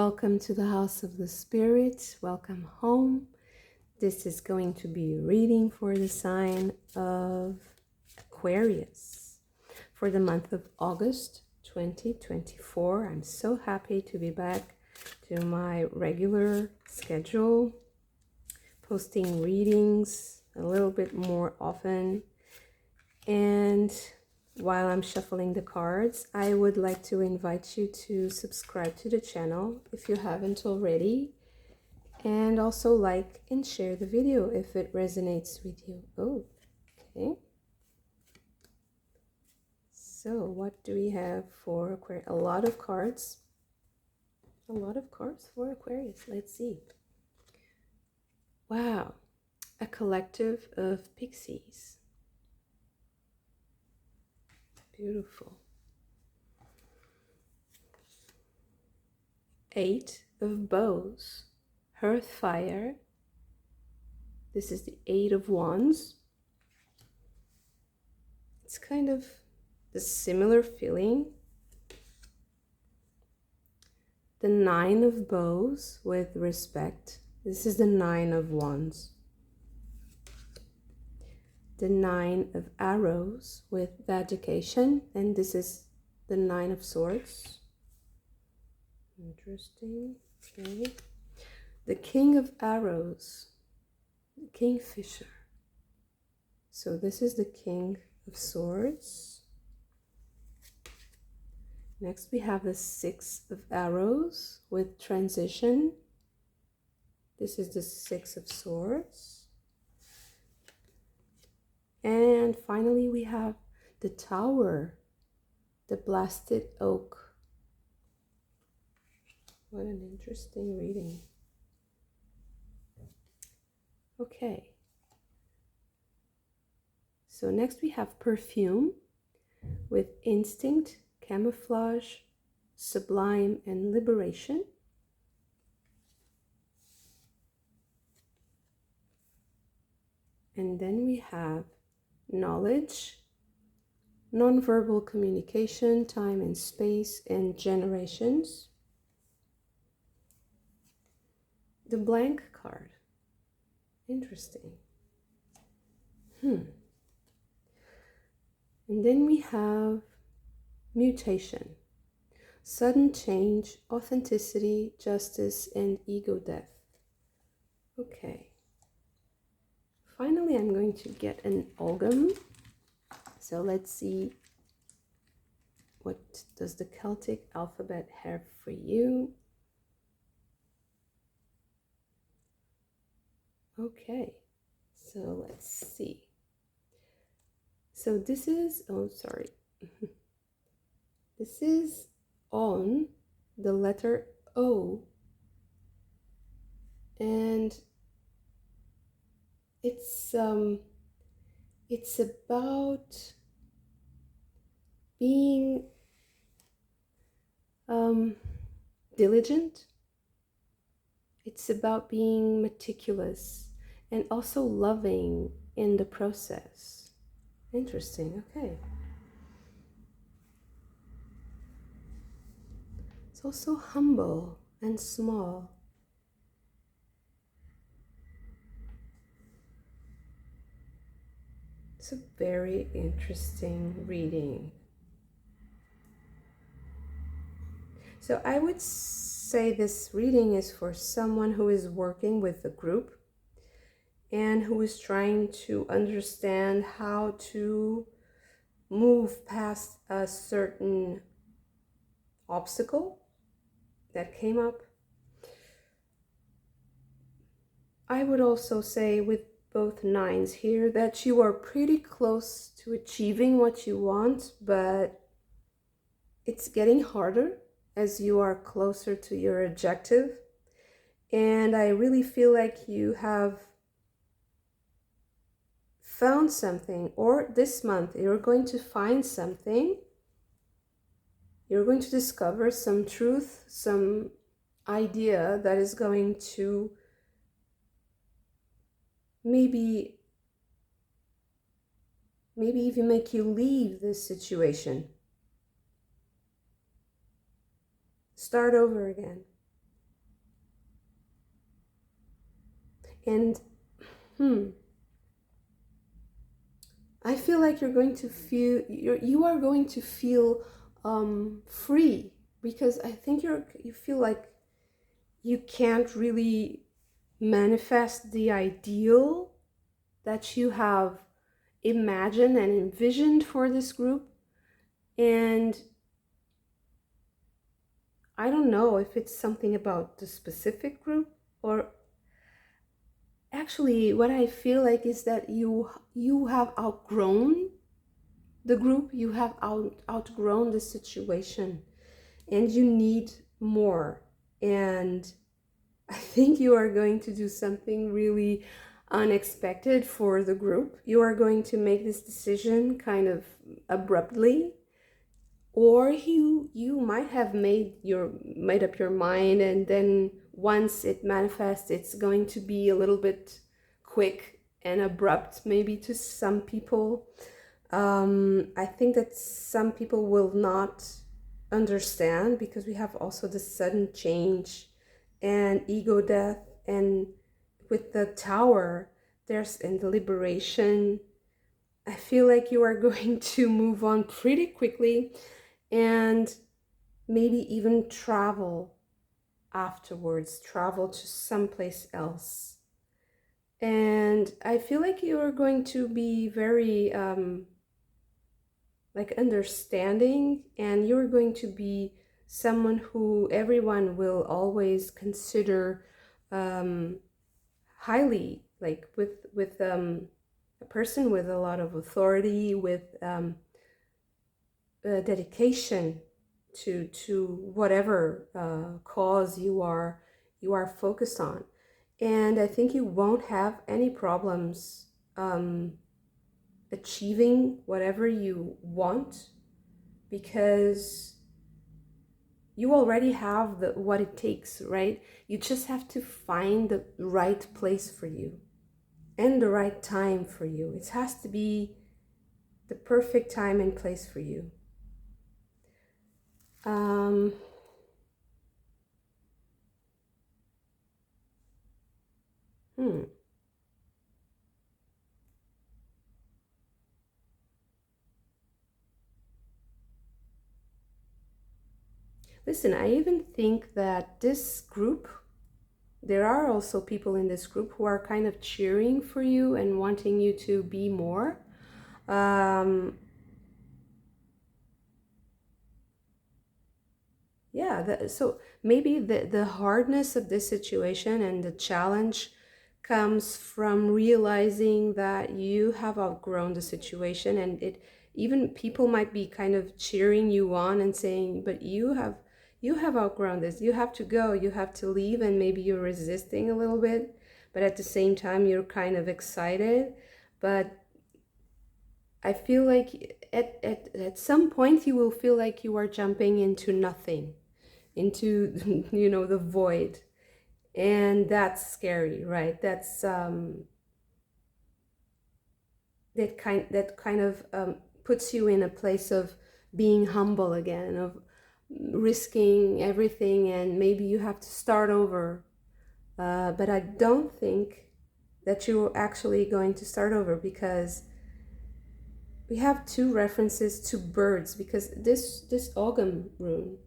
Welcome to the House of the Spirit. Welcome home. This is going to be a reading for the sign of Aquarius for the month of August 2024. I'm so happy to be back to my regular schedule, posting readings a little bit more often. And while I'm shuffling the cards, I would like to invite you to subscribe to the channel if you haven't already, and also like and share the video if it resonates with you. Oh, okay. So what do we have for Aquarius? A lot of cards. A lot of cards for Aquarius. Let's see. Wow. A collective of pixies. Beautiful. 8 of bows. Hearth fire. This is the 8 of wands. It's kind of the similar feeling. The 9 of bows with respect. This is the 9 of wands. The 9 of arrows with dedication, and this is the 9 of swords. Interesting. Okay. The King of arrows, Kingfisher. So this is the King of swords. Next we have the 6 of arrows with transition. This is the 6 of swords. And finally we have the Tower, the blasted oak. What an interesting reading. Okay. So next we have perfume with instinct, camouflage, sublime, and liberation. And then we have knowledge, nonverbal communication, time and space, and generations. The blank card. Interesting. And then we have mutation, sudden change, authenticity, justice, and ego death. Okay. Finally, I'm going to get an Ogham. So let's see, what does the Celtic alphabet have for you? Okay, so let's see. So this is, oh, sorry. This is on the letter O. And it's about being diligent. It's about being meticulous and also loving in the process. Interesting. Okay. It's also humble and small. It's a very interesting reading. So I would say this reading is for someone who is working with a group and who is trying to understand how to move past a certain obstacle that came up. I would also say with both 9s here that you are pretty close to achieving what you want, but it's getting harder as you are closer to your objective. And I really feel like you have found something, or this month you're going to find something. You're going to discover some truth, some idea that is going to maybe even make you leave this situation. Start over again. And I feel like you're going to feel, you are going to feel free, because I think you feel like you can't really manifest the ideal that you have imagined and envisioned for this group. And I don't know if it's something about the specific group, or actually what I feel like is that you have outgrown the group, you have outgrown the situation, and you need more. And I think you are going to do something really unexpected for the group. You are going to make this decision kind of abruptly, or you might have made up your mind, and then once it manifests, it's going to be a little bit quick and abrupt, maybe to some people. I think that some people will not understand, because we have also the sudden change and ego death, and with the Tower, there's in the liberation. I feel like you are going to move on pretty quickly, and maybe even travel afterwards, travel to someplace else. And I feel like you are going to be very like understanding, and you're going to be someone who everyone will always consider highly, like with a person with a lot of authority, with dedication to whatever cause you are focused on. And I think you won't have any problems achieving whatever you want, because you already have what it takes, right? You just have to find the right place for you and the right time for you. It has to be the perfect time and place for you. Listen, I even think that this group, there are also people in this group who are kind of cheering for you and wanting you to be more. Yeah, so maybe the hardness of this situation and the challenge comes from realizing that you have outgrown the situation, and it even people might be kind of cheering you on and saying, but you have outgrown this, you have to go, you have to leave, and maybe you're resisting a little bit, but at the same time you're kind of excited. But I feel like at some point you will feel like you are jumping into nothing, into the void, and that's scary, right? That's that kind of puts you in a place of being humble again, of risking everything, and maybe you have to start over. But I don't think that you're actually going to start over, because we have two references to birds, because this Ogham rune,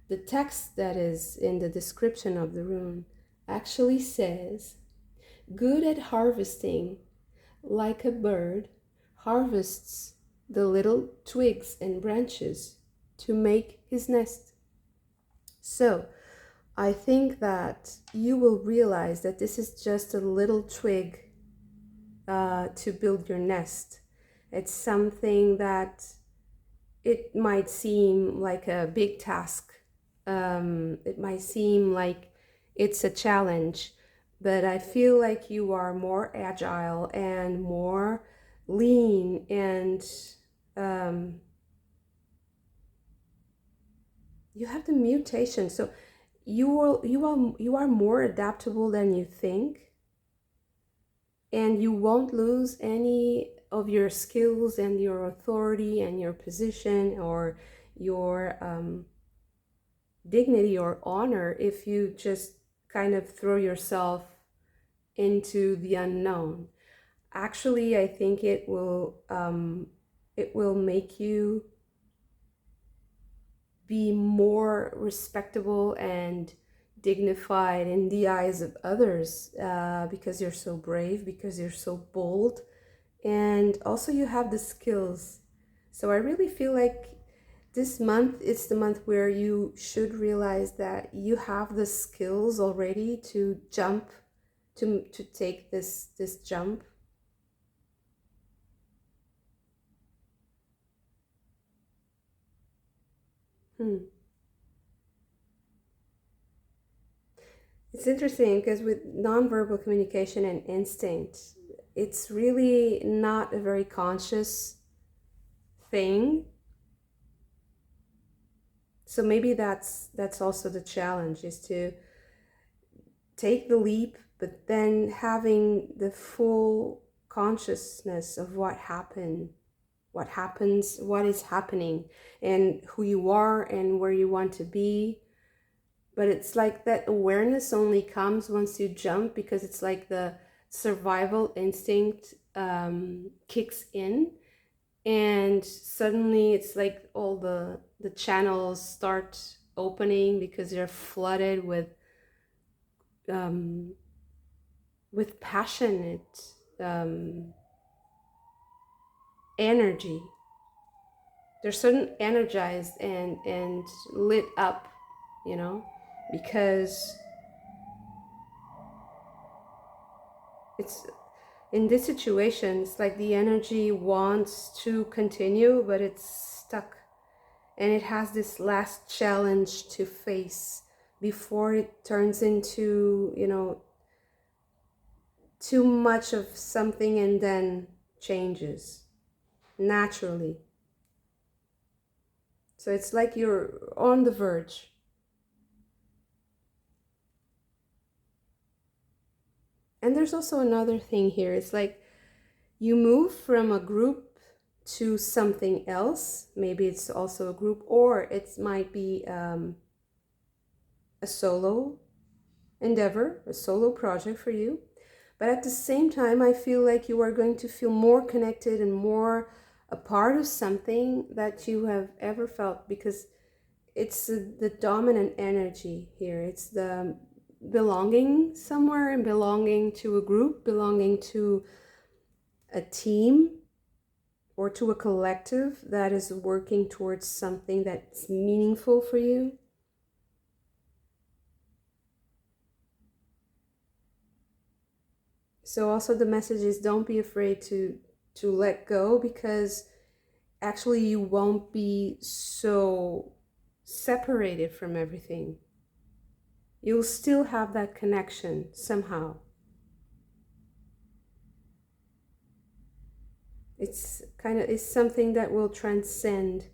the text that is in the description of the rune, actually says, good at harvesting, like a bird harvests the little twigs and branches to make his nest. So I think that you will realize that this is just a little twig to build your nest. It's something that it might seem like a big task. It might seem like it's a challenge, but I feel like you are more agile and more lean, and you have the mutation, so you are more adaptable than you think, and you won't lose any of your skills and your authority and your position or your dignity or honor if you just kind of throw yourself into the unknown. Actually, I think it will make you be more respectable and dignified in the eyes of others, because you're so brave, because you're so bold, and also you have the skills. So I really feel like this month, it's the month where you should realize that you have the skills already to jump, to take this jump. It's interesting because with nonverbal communication and instinct, it's really not a very conscious thing. So maybe that's also the challenge, is to take the leap, but then having the full consciousness of what happened, what happens, what is happening, and who you are and where you want to be. But it's like that awareness only comes once you jump, because it's like the survival instinct kicks in, and suddenly it's like all the channels start opening, because you're flooded with passionate energy. They're suddenly energized and lit up, you know, because it's in this situation, it's like the energy wants to continue, but it's stuck, and it has this last challenge to face before it turns into, you know, too much of something and then changes naturally. So it's like you're on the verge. And there's also another thing here. It's like you move from a group to something else. Maybe it's also a group, or it might be a solo endeavor, a solo project for you. But at the same time, I feel like you are going to feel more connected and more a part of something that you have ever felt, because it's the dominant energy here. It's the belonging somewhere, and belonging to a group, belonging to a team, or to a collective that is working towards something that's meaningful for you. So also the message is, don't be afraid to let go, because actually you won't be so separated from everything. You'll still have that connection somehow. It's something that will transcend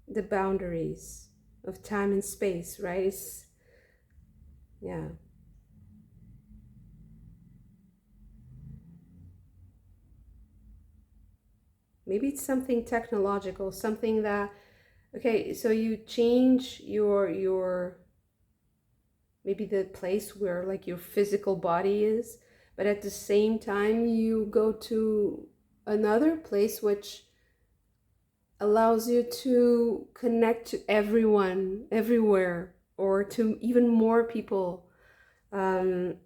the boundaries of time and space, right? Yeah. Maybe it's something technological, something that, okay, so you change your maybe the place where like your physical body is, but at the same time you go to another place which allows you to connect to everyone, everywhere, or to even more people, even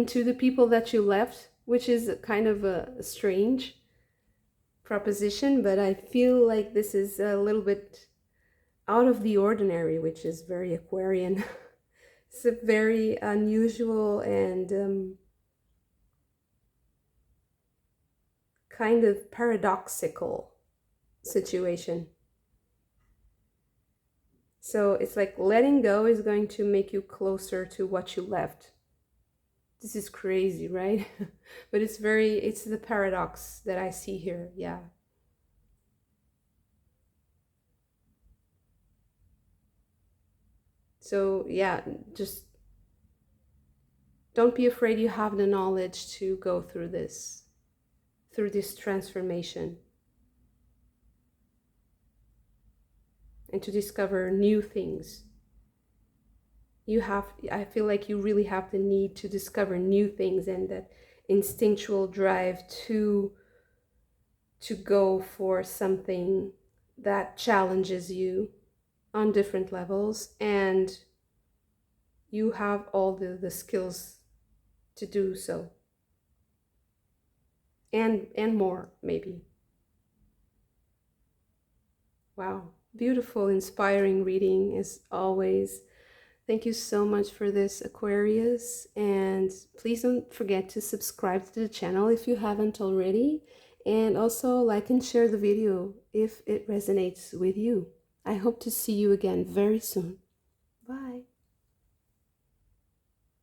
to the people that you left, which is kind of a strange proposition, but I feel like this is a little bit out of the ordinary, which is very Aquarian. It's a very unusual and kind of paradoxical situation. So it's like letting go is going to make you closer to what you left. This is crazy, right? But it's the paradox that I see here. Yeah. So yeah, just don't be afraid. You have the knowledge to go through this transformation, and to discover new things. I feel like you really have the need to discover new things, and that instinctual drive to go for something that challenges you on different levels, and you have all the skills to do so, and more maybe. Wow, beautiful, inspiring reading as always. Thank you so much for this, Aquarius, and please don't forget to subscribe to the channel if you haven't already, and also like and share the video if it resonates with you. I hope to see you again very soon. Bye.